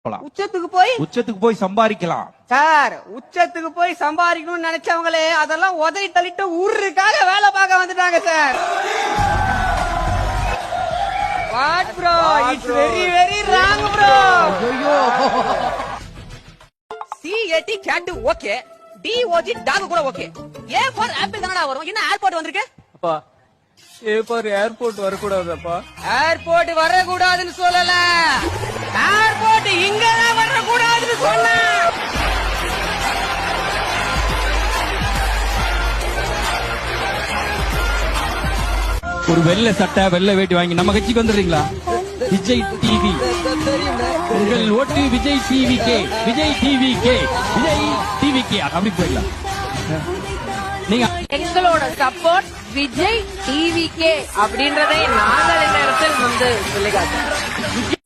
உச்சத்துக்கு போய் சம்பாதிக்கலாம் சார். உச்சத்துக்கு போய் சம்பாதிக்கணும்னு நினைச்சவங்களே அதெல்லாம் உதவி தள்ளிட்டு ஊருக்காக வேலை பார்க்க வந்துட்டாங்க sir. What bro, it's very very wrong bro. C-A-T cat okay, D-O-G dog கூட ஓகே. A ஃபார் ஆப்பிள் தானடா வரும். என்ன ஏர்போர்ட் வந்திருக்கு? அப்பா ஏ ஃபார் ஏர்போர்ட் வரக்கூடாதுப்பா. ஏர்போர்ட் வரக்கூடாதுன்னு சொல்லல, ஏர்போர்ட் இங்கதான் வரக்கூடாதுன்னு சொன்ன. ஒரு வெள்ளை சட்டை வெள்ளை வேட்டி வாங்கி நம்ம கட்சிக்கு வந்துடுறீங்களா? விஜய் டிவி, உங்கள் ஓட்டு Vijay TV K, Vijay TV K, Vijay TV K அப்படி போயிடலாம். நீங்க எங்களோட சப்போர்ட் விஜய் டிவி கே அப்படின்றதை நாங்கள் இந்த இடத்தில் வந்து சொல்லி காட்டுறோம்.